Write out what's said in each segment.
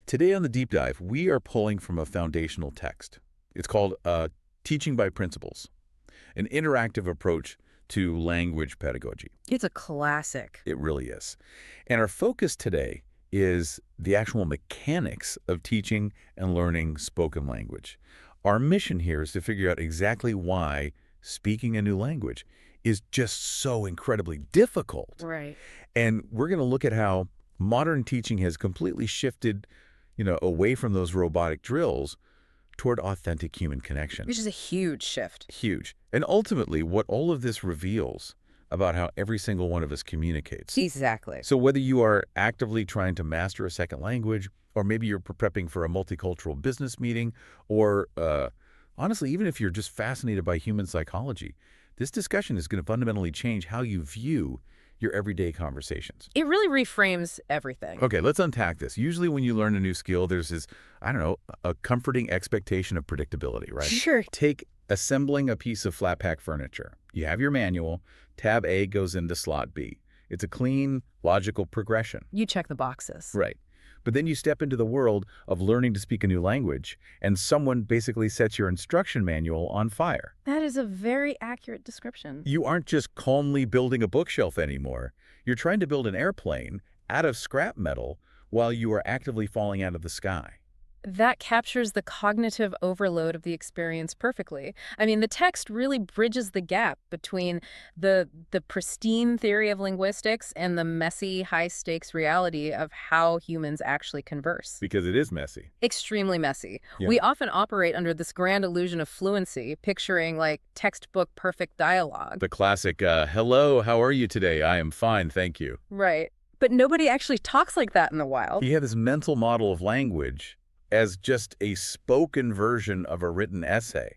Today on the Deep Dive, we are pulling from a foundational text. It's called Teaching by Principles, an interactive approach to language pedagogy. It's a classic. It really is. And our focus today is the actual mechanics of teaching and learning spoken language. Our mission here is to figure out exactly why speaking a new language is just so incredibly difficult. Right. And we're going to look at how modern teaching has completely shifted, away from those robotic drills toward authentic human connection. Which is a huge shift. Huge. And ultimately, what all of this reveals about how every single one of us communicates. Exactly. So whether you are actively trying to master a second language, or maybe you're prepping for a multicultural business meeting, or honestly, even if you're just fascinated by human psychology, this discussion is going to fundamentally change how you view your everyday conversations. It really reframes everything. Okay, let's unpack this. Usually when you learn a new skill, there's this, a comforting expectation of predictability, right? Sure. Take assembling a piece of flat pack furniture. You have your manual, tab A goes into slot B. It's a clean, logical progression. You check the boxes. Right. But then you step into the world of learning to speak a new language, and someone basically sets your instruction manual on fire. That is a very accurate description. You aren't just calmly building a bookshelf anymore. You're trying to build an airplane out of scrap metal while you are actively falling out of the sky. That captures the cognitive overload of the experience perfectly. I mean, the text really bridges the gap between the pristine theory of linguistics and the messy, high-stakes reality of how humans actually converse. Because it is messy. Extremely messy. Yeah. We often operate under this grand illusion of fluency, picturing like textbook perfect dialogue. The classic, hello, how are you today? I am fine, thank you. Right. But nobody actually talks like that in the wild. You have this mental model of language as just a spoken version of a written essay.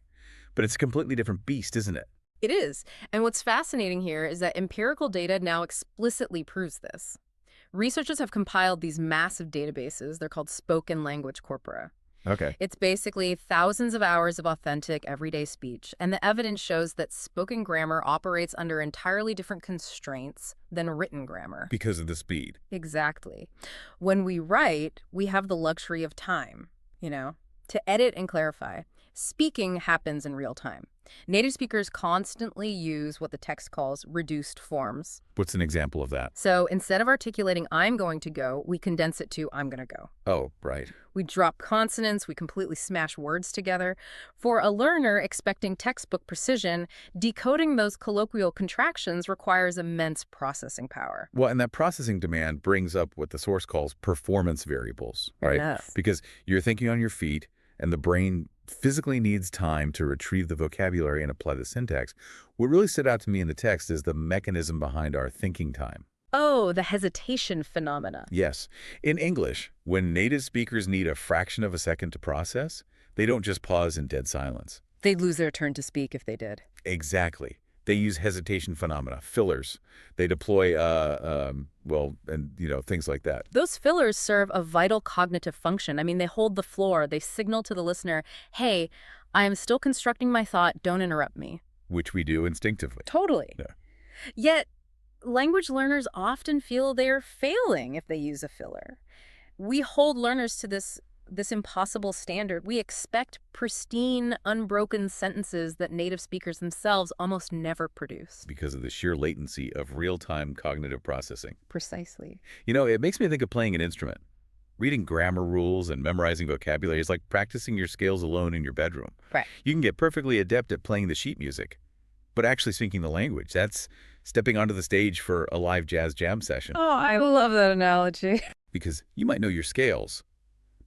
But it's a completely different beast, isn't it? It is. And what's fascinating here is that empirical data now explicitly proves this. Researchers have compiled these massive databases. They're called spoken language corpora. Okay. It's basically thousands of hours of authentic, everyday speech, and the evidence shows that spoken grammar operates under entirely different constraints than written grammar. Because of the speed. Exactly. When we write, we have the luxury of time, to edit and clarify. Speaking happens in real time. Native speakers constantly use what the text calls reduced forms. What's an example of that? So instead of articulating I'm going to go, we condense it to I'm going to go. Oh, right. We drop consonants, we completely smash words together. For a learner expecting textbook precision, decoding those colloquial contractions requires immense processing power. Well, and that processing demand brings up what the source calls performance variables, right? Yes. Because you're thinking on your feet, and the brain physically needs time to retrieve the vocabulary and apply the syntax. What really stood out to me in the text is the mechanism behind our thinking time. Oh, the hesitation phenomena. Yes. In English, when native speakers need a fraction of a second to process, they don't just pause in dead silence. They'd lose their turn to speak if they did. Exactly. They use hesitation phenomena, fillers. They deploy, things like that. Those fillers serve a vital cognitive function. I mean, they hold the floor. They signal to the listener, hey, I am still constructing my thought. Don't interrupt me. Which we do instinctively. Totally. Yeah. Yet, language learners often feel they're failing if they use a filler. We hold learners to this impossible standard. We expect pristine, unbroken sentences that native speakers themselves almost never produce. Because of the sheer latency of real-time cognitive processing. Precisely. It makes me think of playing an instrument. Reading grammar rules and memorizing vocabulary is like practicing your scales alone in your bedroom. Right. You can get perfectly adept at playing the sheet music, but actually speaking the language, that's stepping onto the stage for a live jazz jam session. Oh, I love that analogy. Because you might know your scales,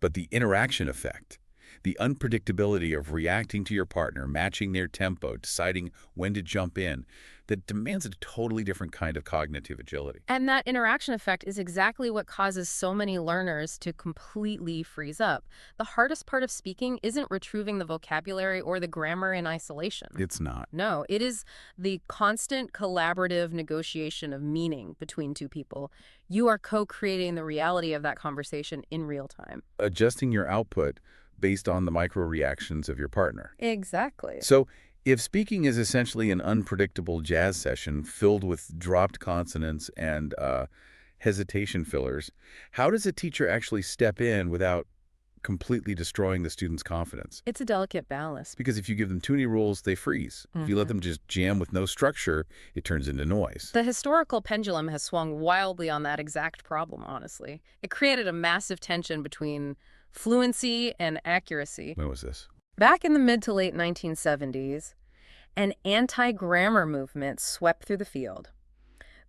but the interaction effect, the unpredictability of reacting to your partner, matching their tempo, deciding when to jump in, that demands a totally different kind of cognitive agility. And that interaction effect is exactly what causes so many learners to completely freeze up. The hardest part of speaking isn't retrieving the vocabulary or the grammar in isolation. It's not. No, it is the constant collaborative negotiation of meaning between two people. You are co-creating the reality of that conversation in real time. Adjusting your output based on the micro reactions of your partner. Exactly. So if speaking is essentially an unpredictable jazz session filled with dropped consonants and hesitation fillers, how does a teacher actually step in without completely destroying the student's confidence. It's a delicate balance. Because if you give them too many rules, they freeze. If you let them just jam with no structure, it turns into noise. The historical pendulum has swung wildly on that exact problem, honestly. It created a massive tension between fluency and accuracy. When was this? Back in the mid to late 1970s, an anti-grammar movement swept through the field.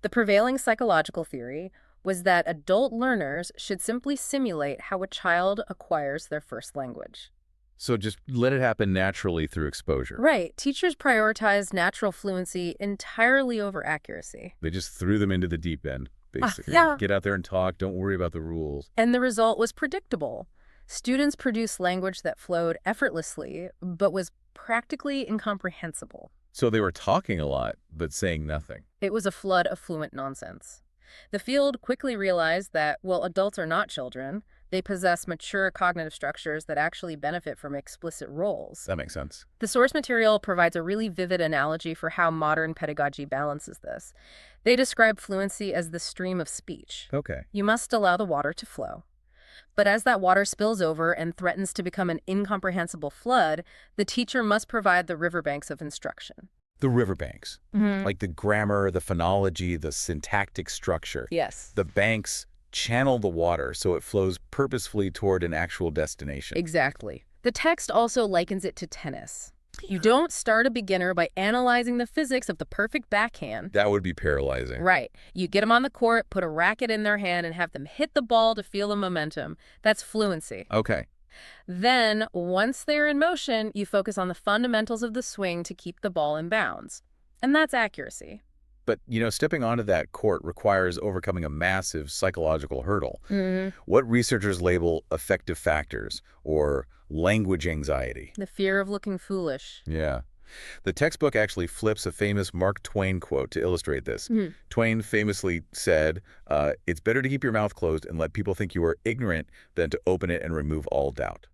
The prevailing psychological theory was that adult learners should simply simulate how a child acquires their first language. So just let it happen naturally through exposure. Right. Teachers prioritized natural fluency entirely over accuracy. They just threw them into the deep end, basically. Yeah. Get out there and talk. Don't worry about the rules. And the result was predictable. Students produced language that flowed effortlessly, but was practically incomprehensible. So they were talking a lot, but saying nothing. It was a flood of fluent nonsense. The field quickly realized that, while adults are not children, they possess mature cognitive structures that actually benefit from explicit roles. That makes sense. The source material provides a really vivid analogy for how modern pedagogy balances this. They describe fluency as the stream of speech. Okay. You must allow the water to flow. But as that water spills over and threatens to become an incomprehensible flood, the teacher must provide the riverbanks of instruction. The riverbanks, Mm-hmm. like the grammar, the phonology, the syntactic structure. Yes. The banks channel the water so it flows purposefully toward an actual destination. Exactly. The text also likens it to tennis. You don't start a beginner by analyzing the physics of the perfect backhand. That would be paralyzing. Right. You get them on the court, put a racket in their hand, and have them hit the ball to feel the momentum. That's fluency. Okay. Then, once they're in motion, you focus on the fundamentals of the swing to keep the ball in bounds. And that's accuracy. But, stepping onto that court requires overcoming a massive psychological hurdle. Mm-hmm. What researchers label affective factors or language anxiety. The fear of looking foolish. Yeah. The textbook actually flips a famous Mark Twain quote to illustrate this. Mm-hmm. Twain famously said, it's better to keep your mouth closed and let people think you are ignorant than to open it and remove all doubt.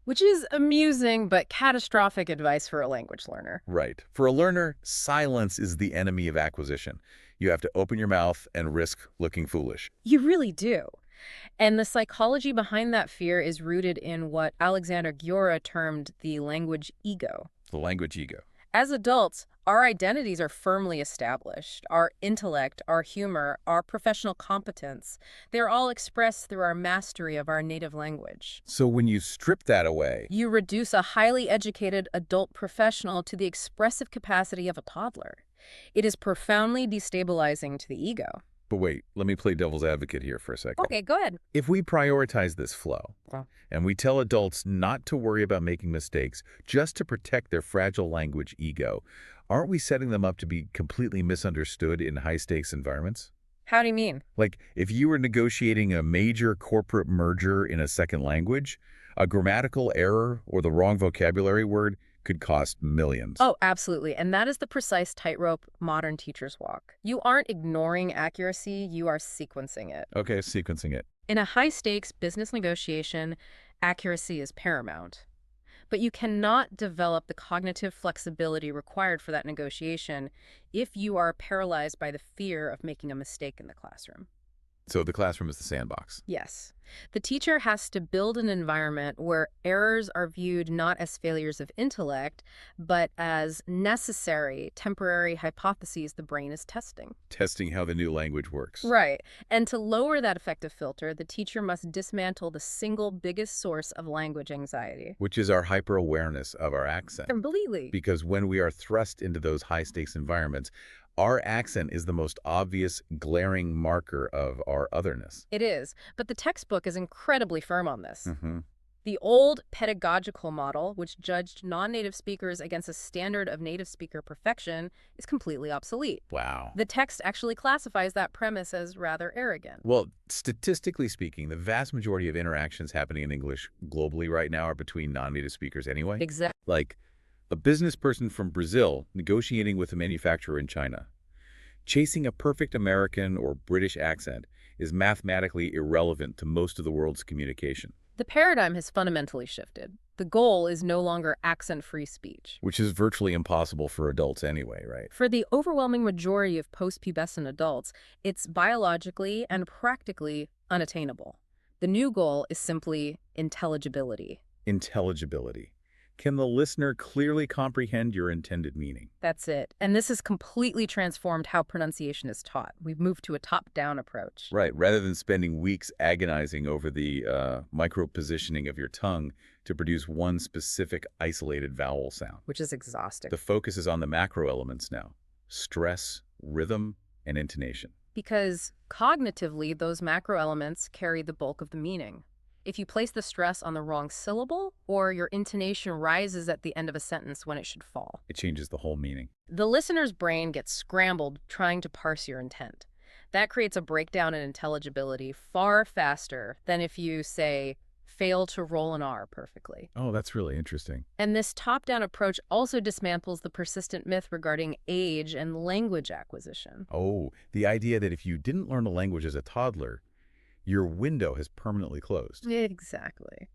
Which is amusing but catastrophic advice for a language learner. Right. For a learner, silence is the enemy of acquisition. You have to open your mouth and risk looking foolish. You really do. And the psychology behind that fear is rooted in what Alexander Gyura termed the language ego. The language ego. As adults, our identities are firmly established. Our intellect, our humor, our professional competence, they're all expressed through our mastery of our native language. So when you strip that away, You reduce a highly educated adult professional to the expressive capacity of a toddler. It is profoundly destabilizing to the ego. but wait, let me play devil's advocate here for a second. Okay, go ahead. If we prioritize this flow, and we tell adults not to worry about making mistakes, just to protect their fragile language ego, aren't we setting them up to be completely misunderstood in high-stakes environments? How do you mean? Like, if you were negotiating a major corporate merger in a second language, a grammatical error or the wrong vocabulary word could cost millions. Oh, absolutely. And that is the precise tightrope modern teachers walk. You aren't ignoring accuracy, you are sequencing it. Okay, sequencing it. In a high-stakes business negotiation, accuracy is paramount. But you cannot develop the cognitive flexibility required for that negotiation if you are paralyzed by the fear of making a mistake in the classroom. So the classroom is the sandbox. Yes. The teacher has to build an environment where errors are viewed not as failures of intellect, but as necessary, temporary hypotheses the brain is testing. Testing how the new language works. Right. And to lower that effective filter, the teacher must dismantle the single biggest source of language anxiety. Which is our hyper-awareness of our accent. Completely. Because when we are thrust into those high-stakes environments, our accent is the most obvious, glaring marker of our otherness. It is. But the textbook is incredibly firm on this. Mm-hmm. The old pedagogical model, which judged non-native speakers against a standard of native speaker perfection, is completely obsolete. Wow. The text actually classifies that premise as rather arrogant. Well, statistically speaking, the vast majority of interactions happening in English globally right now are between non-native speakers anyway. Exactly. Like a business person from Brazil negotiating with a manufacturer in China. Chasing a perfect American or British accent is mathematically irrelevant to most of the world's communication. The paradigm has fundamentally shifted. The goal is no longer accent-free speech. Which is virtually impossible for adults anyway, right? For the overwhelming majority of post-pubescent adults, it's biologically and practically unattainable. The new goal is simply intelligibility. Intelligibility. Can the listener clearly comprehend your intended meaning? That's it. And this has completely transformed how pronunciation is taught. We've moved to a top-down approach. Right, rather than spending weeks agonizing over the micro-positioning of your tongue to produce one specific isolated vowel sound. Which is exhausting. The focus is on the macro elements now: stress, rhythm, and intonation. Because cognitively, those macro elements carry the bulk of the meaning. If you place the stress on the wrong syllable, or your intonation rises at the end of a sentence when it should fall, It changes the whole meaning. the listener's brain gets scrambled trying to parse your intent. That creates a breakdown in intelligibility far faster than if you, say, fail to roll an R perfectly. Oh, that's really interesting. And this top-down approach also dismantles the persistent myth regarding age and language acquisition. Oh, the idea that if you didn't learn a language as a toddler, your window has permanently closed. Exactly.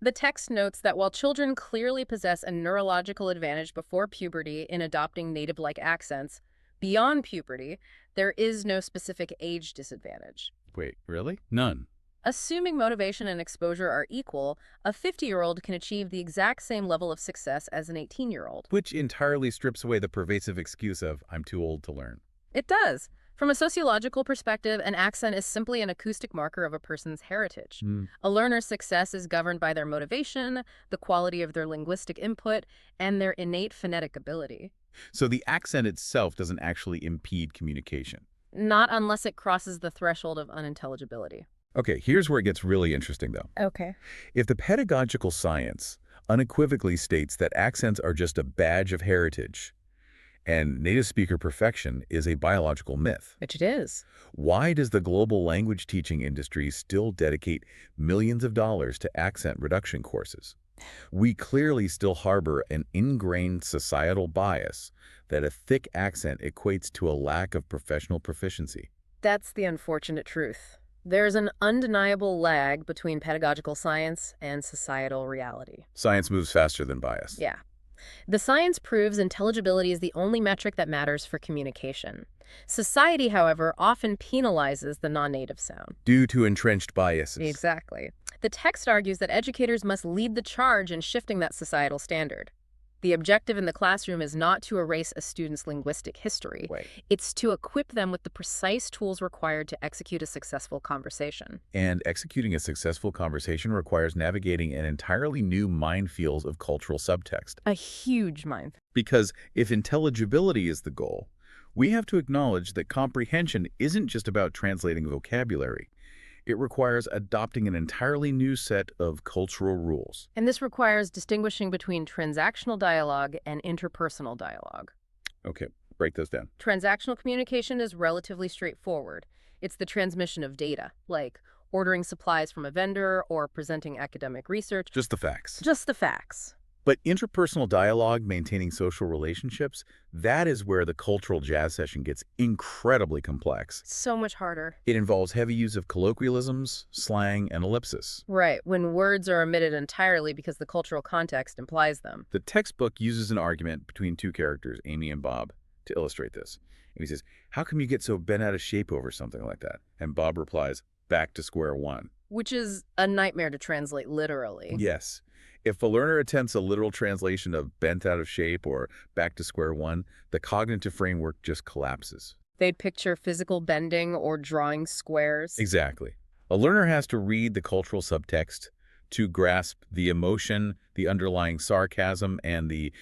The text notes that while children clearly possess a neurological advantage before puberty in adopting native-like accents, beyond puberty, there is no specific age disadvantage. Wait, really? None. Assuming motivation and exposure are equal, a 50-year-old can achieve the exact same level of success as an 18-year-old. Which entirely strips away the pervasive excuse of, I'm too old to learn. It does. From a sociological perspective, an accent is simply an acoustic marker of a person's heritage. A learner's success is governed by their motivation, the quality of their linguistic input, and their innate phonetic ability. So the accent itself doesn't actually impede communication. Not unless it crosses the threshold of unintelligibility. Okay, here's where it gets really interesting, though. Okay. If the pedagogical science unequivocally states that accents are just a badge of heritage, and native speaker perfection is a biological myth, Which it is. why does the global language teaching industry still dedicate millions of dollars to accent reduction courses? We clearly still harbor an ingrained societal bias that a thick accent equates to a lack of professional proficiency. That's the unfortunate truth. There's an undeniable lag between pedagogical science and societal reality. Science moves faster than bias. Yeah. The science proves intelligibility is the only metric that matters for communication. Society, however, often penalizes the non-native sound. Due to entrenched biases. Exactly. The text argues that educators must lead the charge in shifting that societal standard. The objective in the classroom is not to erase a student's linguistic history. Wait. It's to equip them with the precise tools required to execute a successful conversation. And executing a successful conversation requires navigating an entirely new minefield of cultural subtext. A huge minefield. Because if intelligibility is the goal, we have to acknowledge that comprehension isn't just about translating vocabulary. It requires adopting an entirely new set of cultural rules. And this requires distinguishing between transactional dialogue and interpersonal dialogue. Okay, break those down. Transactional communication is relatively straightforward. It's the transmission of data, like ordering supplies from a vendor or presenting academic research. Just the facts. Just the facts. But interpersonal dialogue, maintaining social relationships, that is where the cultural jazz session gets incredibly complex. So much harder. It involves heavy use of colloquialisms, slang, and ellipsis. Right, when words are omitted entirely because the cultural context implies them. The textbook uses an argument between two characters, Amy and Bob, to illustrate this. And he says, how come you get so bent out of shape over something like that? And Bob replies, back to square one. Which is a nightmare to translate literally. Yes. If a learner attempts a literal translation of bent out of shape or back to square one, the cognitive framework just collapses. They'd picture physical bending or drawing squares. Exactly. A learner has to read the cultural subtext to grasp the emotion, the underlying sarcasm, and the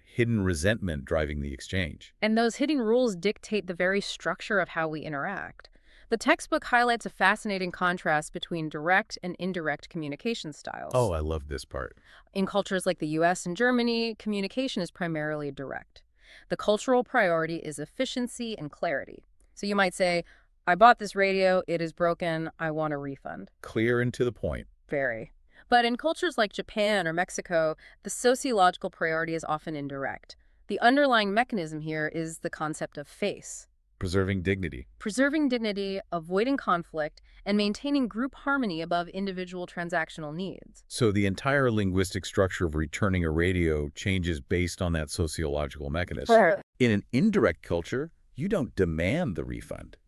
hidden resentment driving the exchange. And those hidden rules dictate the very structure of how we interact. The textbook highlights a fascinating contrast between direct and indirect communication styles. Oh, I love this part. In cultures like the US and Germany, communication is primarily direct. The cultural priority is efficiency and clarity. So you might say, I bought this radio, it is broken, I want a refund. Clear and to the point. Very. But in cultures like Japan or Mexico, the sociological priority is often indirect. The underlying mechanism here is the concept of face. Preserving dignity. Preserving dignity, avoiding conflict, and maintaining group harmony above individual transactional needs. So the entire linguistic structure of returning a radio changes based on that sociological mechanism. Sure. In an indirect culture, you don't demand the refund.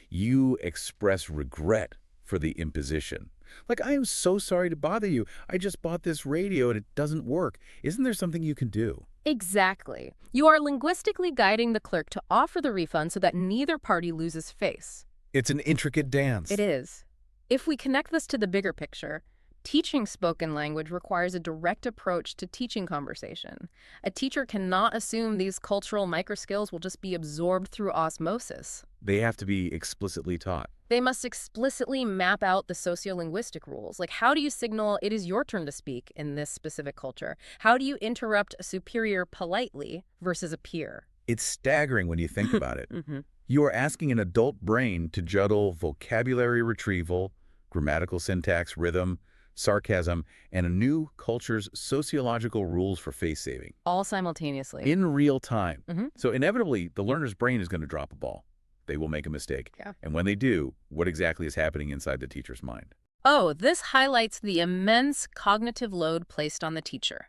You express regret for the imposition. Like, I am so sorry to bother you. I just bought this radio and it doesn't work. Isn't there something you can do? Exactly. You are linguistically guiding the clerk to offer the refund so that neither party loses face. It's an intricate It dance. is. If we connect this to the bigger picture, teaching spoken language requires a direct approach to teaching conversation. A teacher cannot assume these cultural microskills will just be absorbed through osmosis. They have to be explicitly taught. They must explicitly map out the sociolinguistic rules. Like, how do you signal it is your turn to speak in this specific culture? How do you interrupt a superior politely versus a peer? It's staggering when you think about it. Hmm. You are asking an adult brain to juggle vocabulary retrieval, grammatical syntax, rhythm, sarcasm, and a new culture's sociological rules for face saving All simultaneously. in real time. Mhm. So inevitably, the learner's brain is going to drop a ball. They will make a mistake. Yeah. And when they do, what exactly is happening inside the teacher's mind? Oh, this highlights the immense cognitive load placed on the teacher.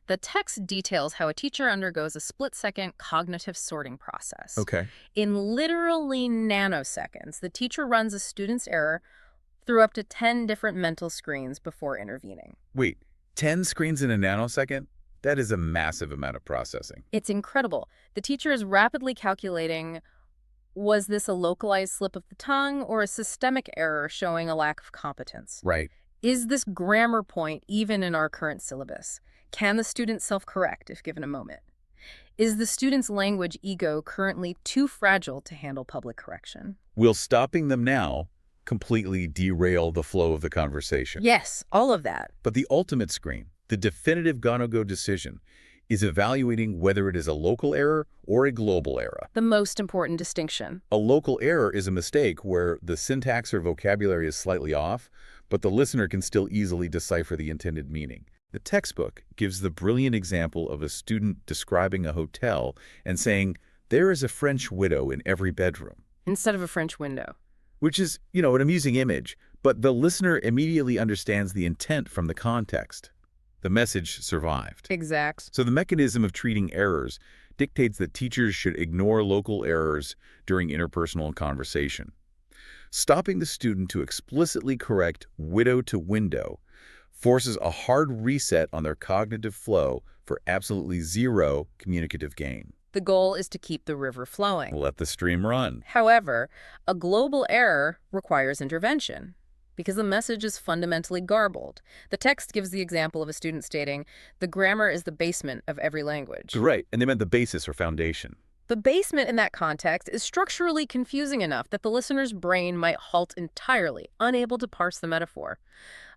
The text details how a teacher undergoes a split-second cognitive sorting process. Okay. In literally nanoseconds, the teacher runs a student's error through up to 10 different mental screens before intervening. Wait, 10 screens in a nanosecond? That is a massive amount of processing. It's incredible. The teacher is rapidly calculating, was this a localized slip of the tongue or a systemic error showing a lack of competence? Right. Is this grammar point even in our current syllabus? Can the student self-correct if given a moment? Is the student's language ego currently too fragile to handle public correction? Will stopping them now completely derail the flow of the conversation? Yes, all of that. But the ultimate screen, the definitive go-no-go decision, is evaluating whether it is a local error or a global error. The most important distinction. A local error is a mistake where the syntax or vocabulary is slightly off, but the listener can still easily decipher the intended meaning. The textbook gives the brilliant example of a student describing a hotel and saying, "There is a French widow in every bedroom," Instead of a French window. which is, an amusing image, but the listener immediately understands the intent from the context. The message survived. Exact. So the mechanism of treating errors dictates that teachers should ignore local errors during interpersonal conversation. Stopping the student to explicitly correct widow to window forces a hard reset on their cognitive flow for absolutely zero communicative gain. The goal is to keep the river flowing. Let the stream run. However, a global error requires intervention because the message is fundamentally garbled. The text gives the example of a student stating, "The grammar is the basement of every language." Right, and they meant the basis or foundation. The basement in that context is structurally confusing enough that the listener's brain might halt entirely, unable to parse the metaphor.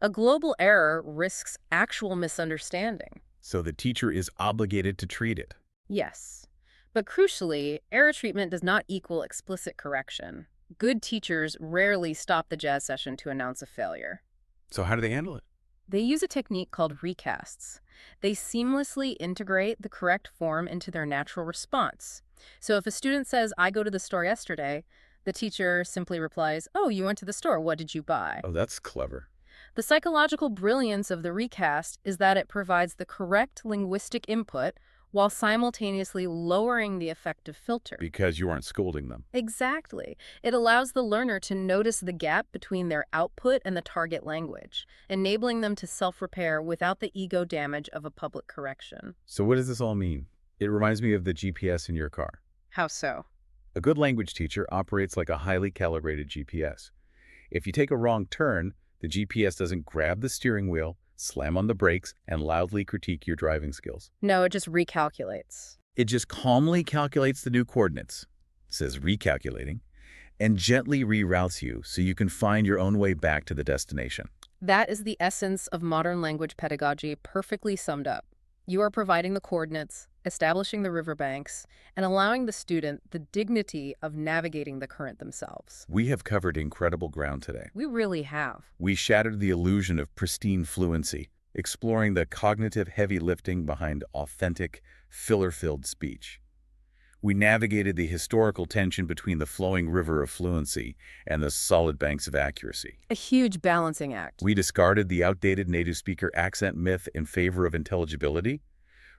A global error risks actual misunderstanding. So the teacher is obligated to treat it. Yes. But crucially, error treatment does not equal explicit correction. Good teachers rarely stop the jazz session to announce a failure. So how do they handle it? They use a technique called recasts. They seamlessly integrate the correct form into their natural response. So if a student says, "I go to the store yesterday," the teacher simply replies, "Oh, you went to the store. What did you buy?" Oh, that's clever. The psychological brilliance of the recast is that it provides the correct linguistic input while simultaneously lowering the effective filter. Because you aren't scolding them. Exactly. It allows the learner to notice the gap between their output and the target language, enabling them to self-repair without the ego damage of a public correction. So what does this all mean? It reminds me of the GPS in your car. How so? A good language teacher operates like a highly calibrated GPS. If you take a wrong turn, the GPS doesn't grab the steering wheel, slam on the brakes, and loudly critique your driving skills. No, it just recalculates. It just calmly calculates the new coordinates, says recalculating, and gently reroutes you so you can find your own way back to the destination. That is the essence of modern language pedagogy, perfectly summed up. You are providing the coordinates, establishing the riverbanks, and allowing the student the dignity of navigating the current themselves. We have covered incredible ground today. We really have. We shattered the illusion of pristine fluency, exploring the cognitive heavy lifting behind authentic, filler-filled speech. We navigated the historical tension between the flowing river of fluency and the solid banks of accuracy. A huge balancing act. We discarded the outdated native speaker accent myth in favor of intelligibility,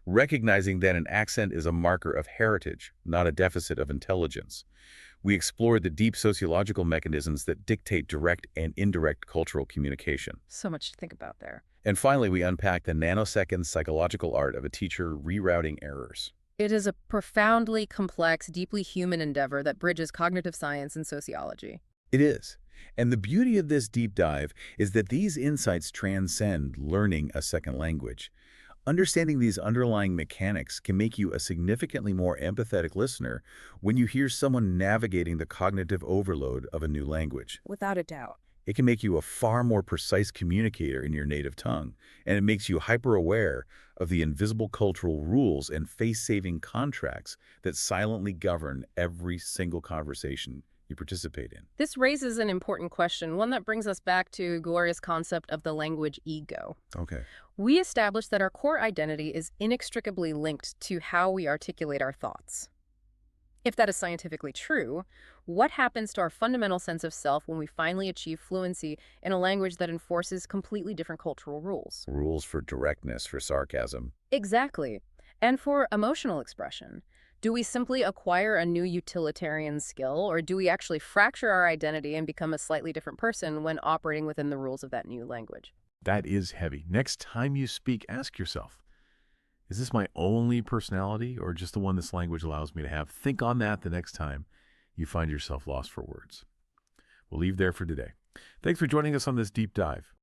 recognizing that an accent is a marker of heritage, not a deficit of intelligence. We explore the deep sociological mechanisms that dictate direct and indirect cultural communication. So much to think about there. And finally, we unpack the nanosecond psychological art of a teacher rerouting errors. It is a profoundly complex, deeply human endeavor that bridges cognitive science and sociology. It is. And the beauty of this deep dive is that these insights transcend learning a second language. Understanding these underlying mechanics can make you a significantly more empathetic listener when you hear someone navigating the cognitive overload of a new language. Without a doubt. It can make you a far more precise communicator in your native tongue, and it makes you hyper-aware of the invisible cultural rules and face-saving contracts that silently govern every single conversation you participate in. This raises an important question, one that brings us back to Gloria's concept of the language ego. Okay. We established that our core identity is inextricably linked to how we articulate our thoughts. If that is scientifically true, what happens to our fundamental sense of self when we finally achieve fluency in a language that enforces completely different cultural rules? Rules for directness, for sarcasm. Exactly. And for emotional expression, do we simply acquire a new utilitarian skill, or do we actually fracture our identity and become a slightly different person when operating within the rules of that new language? That is heavy. Next time you speak, ask yourself, is this my only personality or just the one this language allows me to have? Think on that the next time you find yourself lost for words. We'll leave there for today. Thanks for joining us on this deep dive.